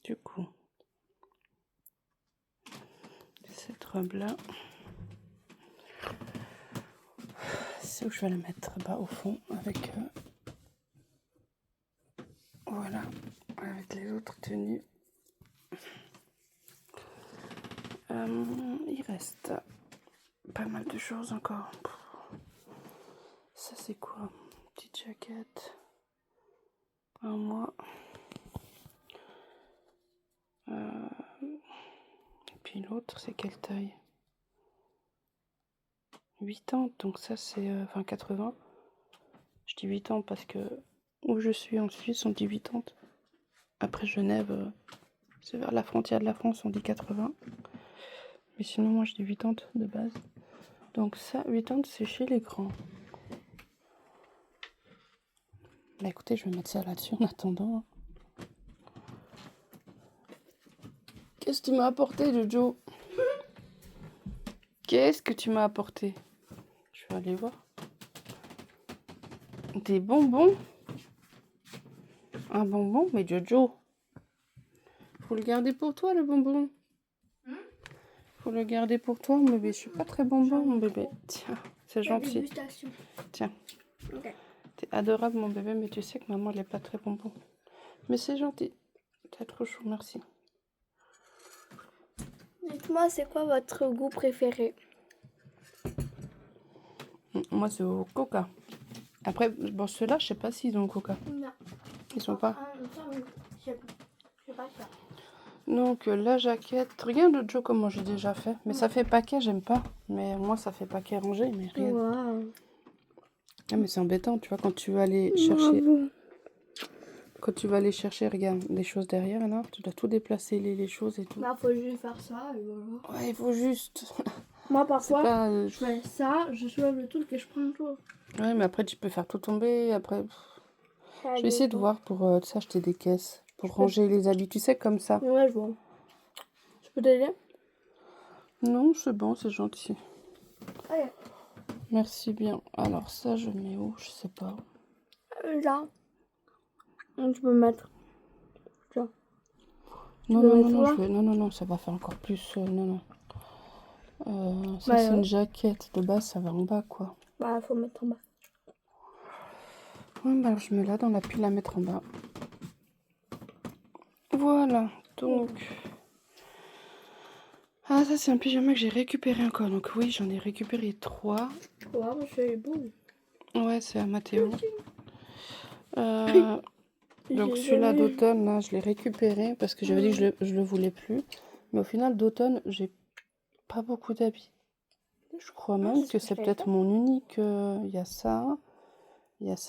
[SPEAKER 1] Du coup, cette robe-là, c'est où je vais la mettre bas au fond avec voilà, avec les autres tenues. Il reste pas mal de choses encore. Ça c'est quoi? Petite jaquette. Un mois. Puis l'autre, c'est quelle taille? 80, donc ça c'est 80. Je dis 80 parce que où je suis en Suisse, on dit 80. Après Genève, c'est vers la frontière de la France, on dit 80. Mais sinon, moi je dis 80 de base. Donc ça, 80, c'est chez les grands. Bah écoutez, je vais mettre ça là-dessus en attendant. Qu'est-ce que tu m'as apporté, Jojo? Qu'est-ce que tu m'as apporté? Je vais aller voir. Des bonbons? Un bonbon? Mais Jojo, faut le garder pour toi, le bonbon. Faut le garder pour toi, mon bébé. Je suis pas très bonbon, mon bébé. Tiens, c'est gentil. Tiens.
[SPEAKER 2] Okay.
[SPEAKER 1] T'es adorable, mon bébé, mais tu sais que maman, elle est pas très bonbon. Mais c'est gentil. T'es trop chou, merci.
[SPEAKER 2] Dites-moi, c'est quoi votre goût préféré?
[SPEAKER 1] Moi, c'est au coca. Après, bon, ceux-là, je sais pas s'ils ont au coca.
[SPEAKER 2] Non.
[SPEAKER 1] Ils sont pas.
[SPEAKER 2] Je sais pas ça.
[SPEAKER 1] Donc, la jaquette. Rien de Joe comment j'ai déjà fait. Mais ça fait paquet, j'aime pas. Mais moi, ça fait paquet rangé, mais rien.
[SPEAKER 2] Wow.
[SPEAKER 1] Ah, mais c'est embêtant, tu vois, quand tu vas aller chercher.
[SPEAKER 2] Bravo.
[SPEAKER 1] Quand tu vas aller chercher, regarde, les choses derrière, là, tu dois tout déplacer, les choses et tout.
[SPEAKER 2] Là, faut juste faire ça et voilà.
[SPEAKER 1] Ouais, il faut juste.
[SPEAKER 2] Moi, parfois,
[SPEAKER 1] pas,
[SPEAKER 2] je fais ça, je soulève le truc et je prends le tour.
[SPEAKER 1] Ouais, mais après, tu peux faire tout tomber. Après, je vais essayer de voir pour acheter des caisses. Pour ranger les habits, tu sais, comme ça.
[SPEAKER 2] Ouais, je vois. Je peux t'aider?
[SPEAKER 1] Non, c'est bon, c'est gentil.
[SPEAKER 2] Allez.
[SPEAKER 1] Merci bien. Alors, ça, je mets où? Je sais pas.
[SPEAKER 2] Là. Tu peux mettre. Tiens.
[SPEAKER 1] Non,
[SPEAKER 2] veux
[SPEAKER 1] non, non,
[SPEAKER 2] mettre
[SPEAKER 1] non,
[SPEAKER 2] là?
[SPEAKER 1] non, non, non, ça va faire encore plus. Non, non. Ça,
[SPEAKER 2] Bah,
[SPEAKER 1] c'est une jaquette. De base, ça va en bas, quoi.
[SPEAKER 2] Bah, faut mettre en bas.
[SPEAKER 1] Ouais, bah, alors, je mets là dans la pile à mettre en bas. Voilà. Donc. Ah, ça, c'est un pyjama que j'ai récupéré encore. Donc, oui, j'en ai récupéré 3.
[SPEAKER 2] Wow, c'est beau.
[SPEAKER 1] Ouais, c'est à Mathéo. Donc celui-là d'automne, là, je l'ai récupéré parce que j'avais dit que je le voulais plus. Mais au final, d'automne, j'ai pas beaucoup d'habits. Je crois même que c'est peut-être mon unique. Il y a ça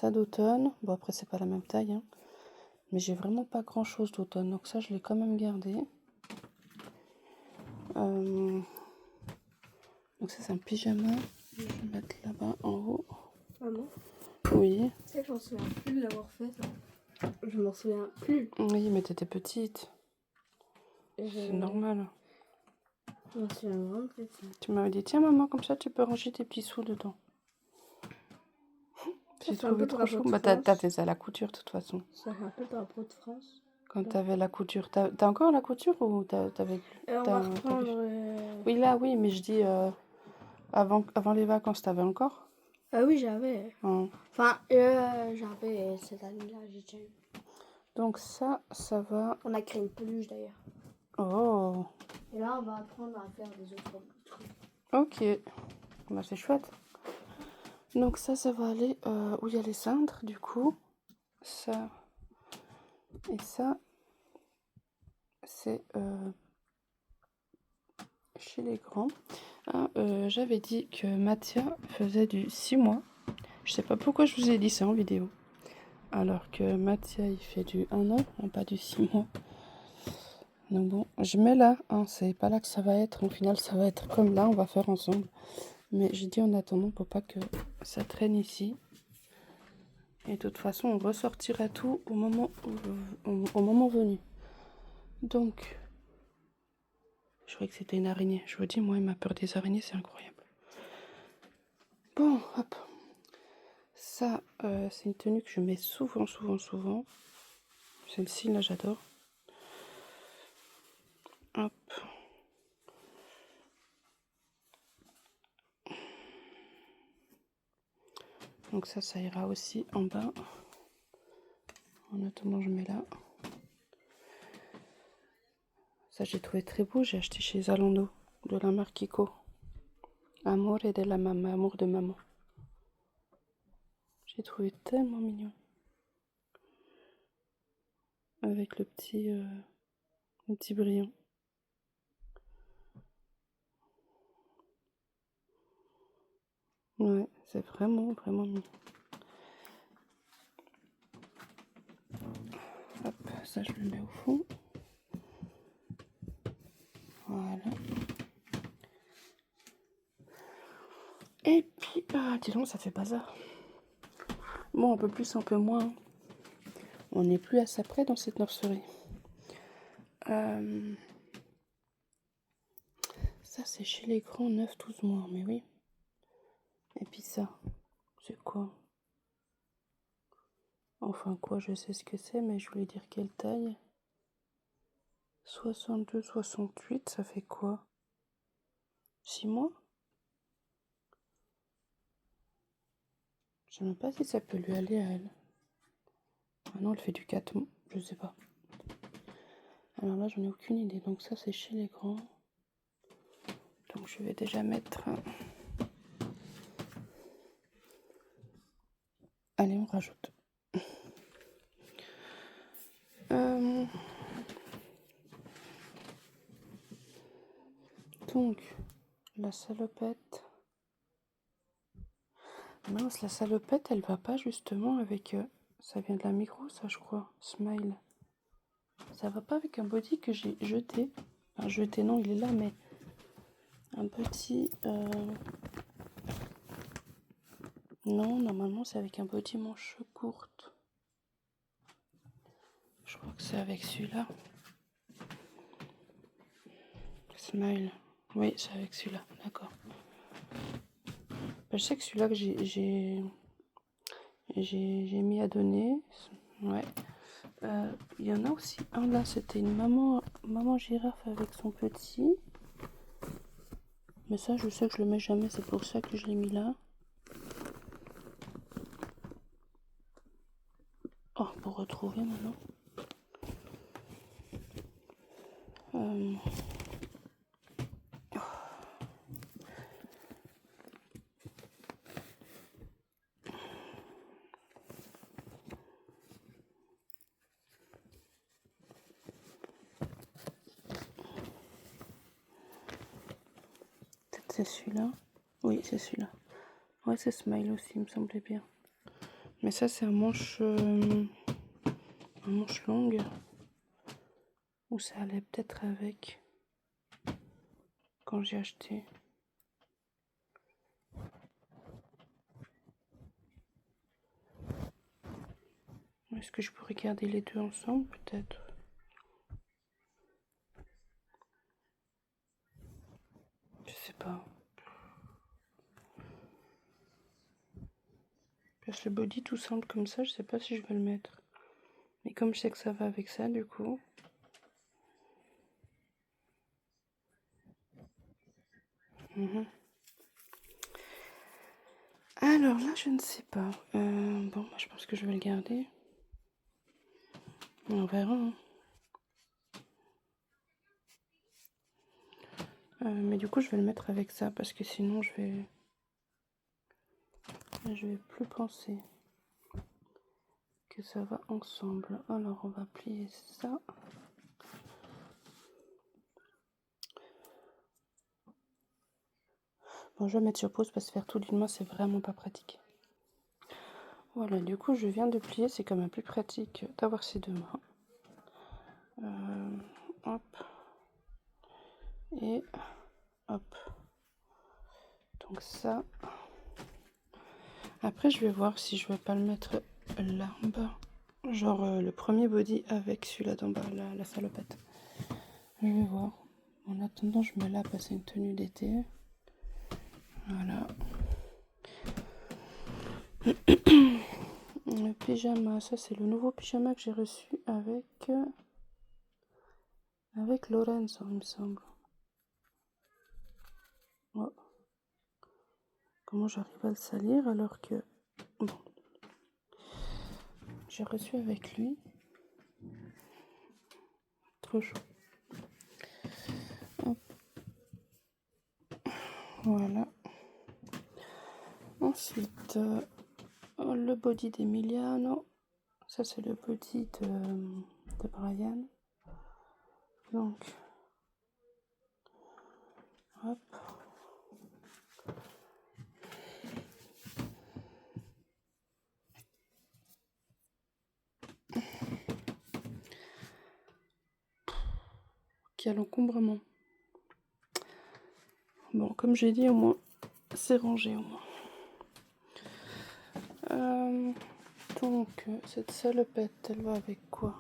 [SPEAKER 1] d'automne. Bon, après, c'est pas la même taille. Hein. Mais j'ai vraiment pas grand-chose d'automne. Donc ça, je l'ai quand même gardé. Donc ça, c'est un pyjama. Je vais mettre là-bas en haut. Oui.
[SPEAKER 2] C'est que je m'en souviens plus de l'avoir fait. Je m'en souviens plus.
[SPEAKER 1] Oui, mais t'étais petite.
[SPEAKER 2] Je
[SPEAKER 1] C'est normal.
[SPEAKER 2] m'en souviens vraiment plus.
[SPEAKER 1] Tu m'avais dit, tiens maman, comme ça tu peux ranger tes petits sous dedans. J'ai
[SPEAKER 2] fait un peu
[SPEAKER 1] trouvé trop
[SPEAKER 2] drapeau
[SPEAKER 1] chou.
[SPEAKER 2] de
[SPEAKER 1] Bah t'as
[SPEAKER 2] France.
[SPEAKER 1] fait ça à la couture de toute façon.
[SPEAKER 2] Ça fait un peu le drapeau de France.
[SPEAKER 1] Quand t'avais la couture. T'as encore la couture ou t'avais plus?
[SPEAKER 2] On va reprendre...
[SPEAKER 1] Oui, là, oui, mais je dis avant les vacances, t'avais encore?
[SPEAKER 2] Ah oui, j'avais.
[SPEAKER 1] Hein.
[SPEAKER 2] Enfin, j'avais cette année-là, j'ai déjà eu.
[SPEAKER 1] Donc ça va.
[SPEAKER 2] On a créé une peluche d'ailleurs.
[SPEAKER 1] Oh,
[SPEAKER 2] Et là, on va apprendre à faire des autres trucs.
[SPEAKER 1] ok. Bah, c'est chouette. Donc ça va aller où il y a les cintres, du coup. Ça et ça, c'est chez les grands. Ah, j'avais dit que Mathia faisait du 6 mois. Je sais pas pourquoi je vous ai dit ça en vidéo. Alors que Mathia, il fait du 1 an, pas du 6 mois. Donc bon, je mets là, hein, c'est pas là que ça va être. Au final, ça va être comme là, on va faire ensemble. Mais j'ai dit en attendant pour pas que ça traîne ici. Et de toute façon, on ressortira tout au moment venu. Donc, je croyais que c'était une araignée. Je vous dis, moi, ma peur des araignées, c'est incroyable. Bon, hop. Ça, c'est une tenue que je mets souvent. Celle-ci, là, j'adore. Hop. Donc ça ira aussi en bas. En attendant, je mets là. Ça, j'ai trouvé très beau. J'ai acheté chez Zalando, de la marque Kiko. Amore de la maman, amour de maman. J'ai trouvé tellement mignon. Avec le petit brillant. Ouais, c'est vraiment mignon. Hop, ça je le mets au fond. Voilà. Et puis, dis donc, ça fait bazar. Bon, un peu plus, un peu moins. On n'est plus assez près dans cette nurserie. Ça, c'est chez les grands 9-12 mois, mais oui. Et puis ça, c'est quoi? Enfin quoi, je sais ce que c'est, mais je voulais dire quelle taille. 62, 68, ça fait quoi? 6 mois? Je sais même pas si ça peut lui aller à elle. Ah non, elle fait du 4 mois, je sais pas. Alors là, j'en ai aucune idée. Donc ça, c'est chez les grands. Donc je vais déjà mettre... Allez, on rajoute. Donc, la salopette. Mince, la salopette, elle va pas justement avec... ça vient de la Migros, ça, je crois. Smile. Ça va pas avec un body que j'ai jeté. Enfin, jeté, non, il est là, mais... Un petit... Non, normalement, c'est avec un body manche courte. Je crois que c'est avec celui-là. Smile. Oui, c'est avec celui-là, d'accord. Je sais que celui-là que j'ai mis à donner. Ouais. Il y en a aussi un là, c'était une maman girafe avec son petit. Mais ça, je sais que je le mets jamais, c'est pour ça que je l'ai mis là. Oh, pour retrouver maintenant. Peut-être c'est celui-là. Oui, c'est celui-là. Ouais, c'est Smile aussi, il me semblait bien. Mais ça, c'est un manche longue. Ou ça allait peut-être avec quand j'ai acheté. Est-ce que je pourrais garder les deux ensemble, peut-être? Je sais pas. Parce que le body tout simple comme ça, je sais pas si je vais le mettre. Mais comme je sais que ça va avec ça, du coup... Alors là, je ne sais pas. Bon, moi, je pense que je vais le garder. On verra. Hein. Mais du coup, je vais le mettre avec ça parce que sinon, je vais plus penser que ça va ensemble. Alors, on va plier ça. Bon, je vais mettre sur pause parce que faire tout d'une main, c'est vraiment pas pratique. Voilà, du coup, je viens de plier. C'est quand même plus pratique d'avoir ces deux mains. Hop. Et hop. Donc ça. Après, je vais voir si je vais pas le mettre là en bas. Genre le premier body avec celui-là d'en bas, la salopette. Je vais voir. En attendant, je mets là passer une tenue d'été. Voilà. Le pyjama, ça c'est le nouveau pyjama que j'ai reçu avec Lorenzo, il me semble. Oh. Comment j'arrive à le salir alors que... Bon. J'ai reçu avec lui. Trop chaud. Hop. Voilà. Ensuite, le body d'Emiliano. Ça, c'est le body de Brian. Donc, hop. Quel encombrement. Bon, comme j'ai dit, au moins, c'est rangé au moins. Donc, cette salopette, elle va avec quoi?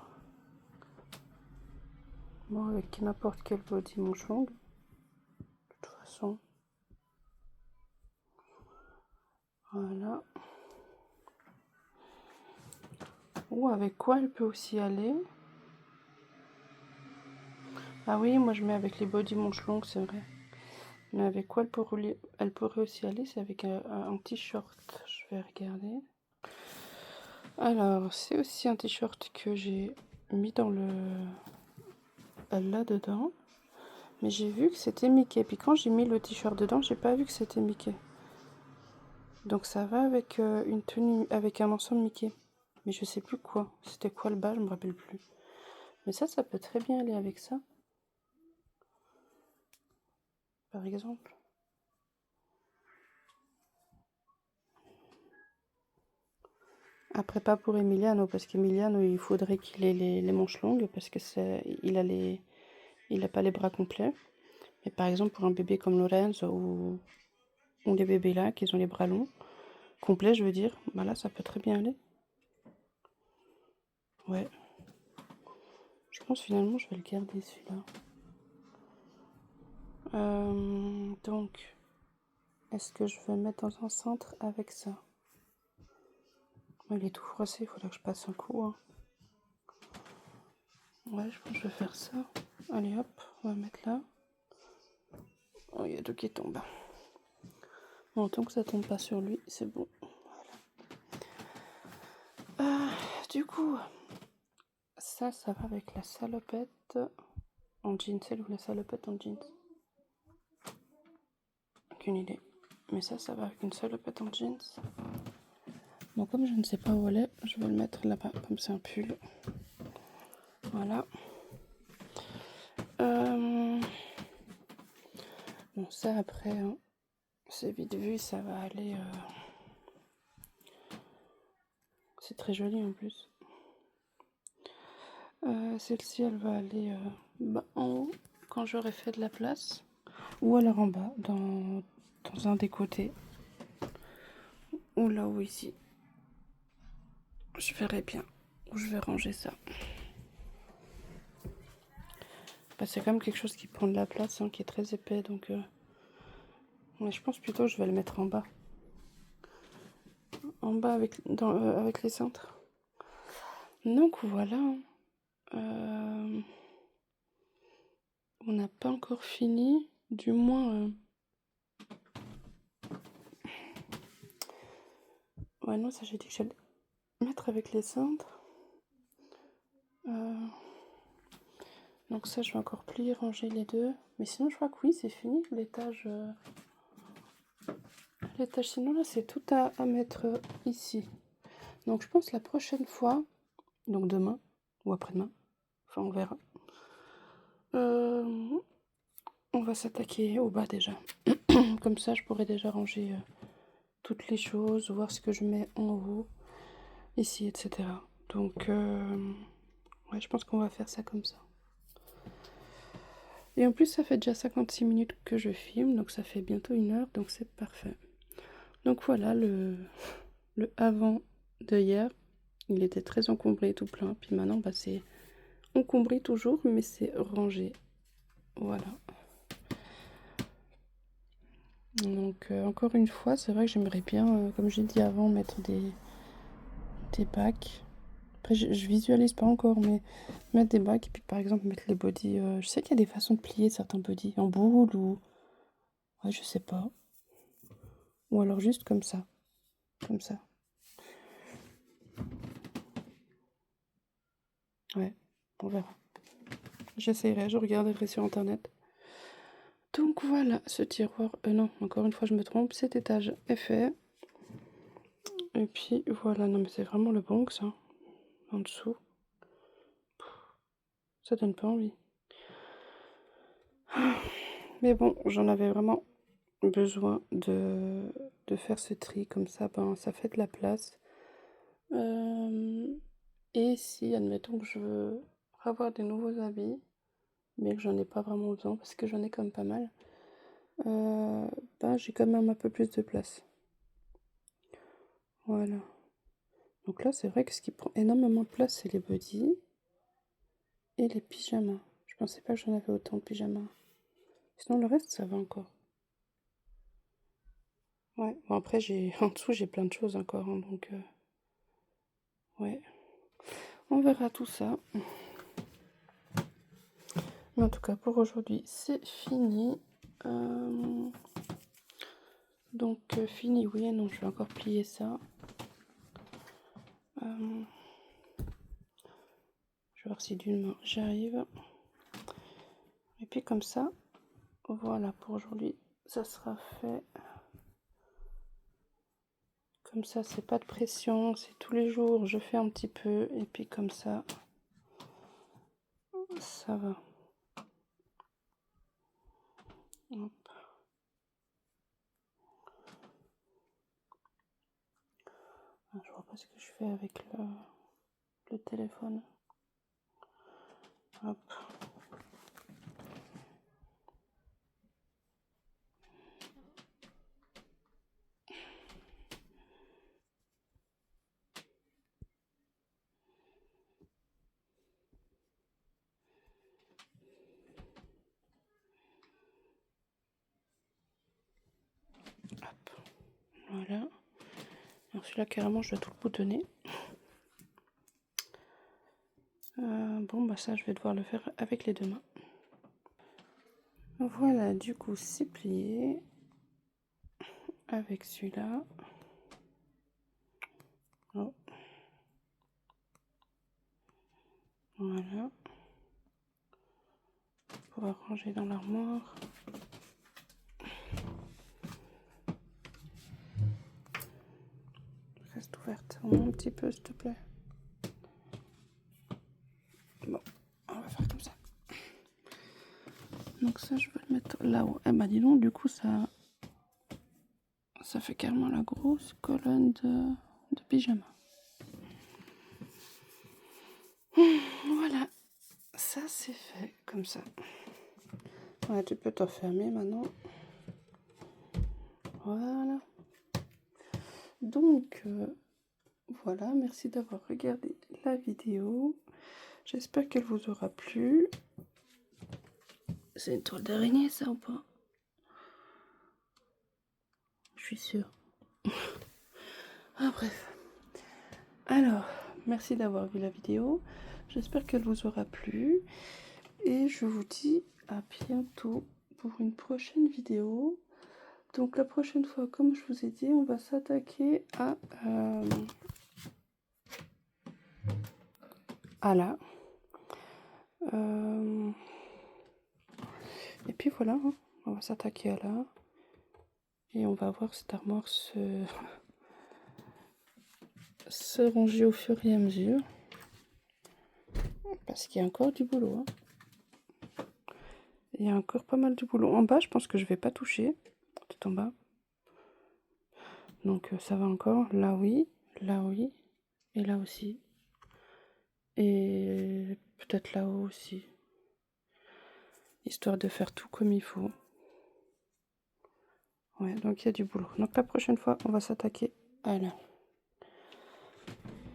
[SPEAKER 1] Bon, avec n'importe quel body manche longue. De toute façon. Voilà. Ou avec quoi elle peut aussi aller? Ah oui, moi je mets avec les body manches longues, c'est vrai. Mais avec quoi elle pourrait aussi aller? C'est avec un t-shirt. Je vais regarder. Alors, c'est aussi un t-shirt que j'ai mis dans le... là-dedans. Mais j'ai vu que c'était Mickey. Puis quand j'ai mis le t-shirt dedans, j'ai pas vu que c'était Mickey. Donc ça va avec une tenue, avec un ensemble Mickey. Mais je sais plus quoi. C'était quoi le bas, je me rappelle plus. Mais ça peut très bien aller avec ça. Par exemple. Après, pas pour Emiliano, parce qu'Emiliano, il faudrait qu'il ait les manches longues, parce que il a pas les bras complets. Mais par exemple, pour un bébé comme Lorenzo, ou les bébés là, qui ont les bras longs, complets, je veux dire, bah là, ça peut très bien aller. Ouais. Je pense finalement, je vais le garder celui-là. Donc, est-ce que je vais mettre dans un centre avec ça? Il est tout froissé, il faudrait que je passe un coup. Hein. Ouais, je pense que je vais faire ça. Allez hop, on va mettre là. Oh, il y a tout qui tombe. Bon, tant que ça tombe pas sur lui, c'est bon. Voilà. Du coup, ça va avec la salopette en jeans. C'est où la salopette en jeans? Aucune idée. Mais ça va avec une salopette en jeans. Bon, comme je ne sais pas où elle est, je vais le mettre là-bas, comme c'est un pull. Voilà. Bon, ça après, hein, c'est vite vu, ça va aller... C'est très joli en plus. Celle-ci, elle va aller en haut, quand j'aurai fait de la place. Ou alors en bas, dans un des côtés. Ou là ou ici. Je verrai bien. où je vais ranger ça. Bah, c'est quand même quelque chose qui prend de la place, hein, qui est très épais, donc mais je pense plutôt que je vais le mettre en bas. En bas avec les cintres. Donc voilà. On n'a pas encore fini, du moins. Ouais, non, ça j'ai dit que j'allais mettre avec les cintres. Donc ça, je vais encore plier, ranger les deux. Mais sinon, je crois que oui, c'est fini. L'étage, sinon là, c'est tout à mettre ici. Donc je pense la prochaine fois, donc demain ou après-demain, enfin on verra. On va s'attaquer au bas déjà. Comme ça, je pourrais déjà ranger toutes les choses, voir ce que je mets en haut, ici, etc. Donc, ouais, je pense qu'on va faire ça comme ça. Et en plus, ça fait déjà 56 minutes que je filme, donc ça fait bientôt 1 heure, donc c'est parfait. Donc voilà le avant de hier. Il était très encombré, tout plein. Puis maintenant, bah, c'est encombré toujours, mais c'est rangé. Voilà. Donc encore une fois, c'est vrai que j'aimerais bien, comme j'ai dit avant, mettre des bacs. Après, je visualise pas encore, mais mettre des bacs et puis par exemple mettre les bodys. Je sais qu'il y a des façons de plier certains bodys en boule ou ouais, je sais pas. Ou alors juste comme ça, comme ça. Ouais, on verra. J'essaierai, je regarderai sur internet. Donc voilà, ce tiroir, non, encore une fois je me trompe, cet étage est fait. Et puis voilà, non mais c'est vraiment le Bronx, hein, en dessous. Ça donne pas envie. Mais bon, j'en avais vraiment besoin de faire ce tri, comme ça, ben, ça fait de la place. Et si, admettons que je veux avoir des nouveaux habits, mais que j'en ai pas vraiment besoin, parce que j'en ai quand même pas mal, ben j'ai quand même un peu plus de place. Voilà. Donc là, c'est vrai que ce qui prend énormément de place, c'est les bodys et les pyjamas. Je pensais pas que j'en avais autant de pyjamas. Sinon, le reste, ça va encore. Ouais, bon après, en dessous, j'ai plein de choses encore, hein, donc ouais. On verra tout ça. Mais en tout cas, pour aujourd'hui, c'est fini. Donc, fini, oui et non, je vais encore plier ça. Je vais voir si d'une main j'arrive. Et puis comme ça, voilà, pour aujourd'hui, ça sera fait. Comme ça, c'est pas de pression, c'est tous les jours, je fais un petit peu, et puis comme ça, ça va. Hop. Je vois pas ce que je fais avec le téléphone. Hop. Hop. Voilà. Alors celui-là, carrément, je dois tout le boutonner. Bon, bah ça, je vais devoir le faire avec les deux mains. Voilà, du coup, c'est plié. Avec celui-là. Oh. Voilà. Pour pouvoir ranger dans l'armoire. Reste ouverte au moins un petit peu, s'il te plaît. Bon, on va faire comme ça. Donc ça, je vais le mettre là-haut. Eh ben dis donc, du coup, ça fait carrément la grosse colonne de pyjama. Voilà, ça c'est fait comme ça. Ouais, tu peux te fermer maintenant. Voilà. Donc, Voilà, merci d'avoir regardé la vidéo. J'espère qu'elle vous aura plu. C'est une toile d'araignée, ça, ou pas? Je suis sûre. Ah, bref. Alors, merci d'avoir vu la vidéo. J'espère qu'elle vous aura plu. Et je vous dis à bientôt pour une prochaine vidéo. Donc la prochaine fois, comme je vous ai dit, on va s'attaquer à là. Et puis voilà, hein, on va s'attaquer à là. Et on va voir cette armoire se ranger au fur et à mesure. Parce qu'il y a encore du boulot. Hein. Il y a encore pas mal de boulot. En bas, je pense que je vais pas toucher. Tout en bas. Donc ça va encore. Là oui, et là aussi. Et peut-être là-haut aussi. Histoire de faire tout comme il faut. Ouais, donc il y a du boulot. Donc la prochaine fois, on va s'attaquer à là.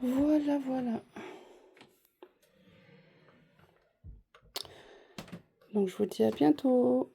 [SPEAKER 1] Voilà, voilà. Donc je vous dis à bientôt.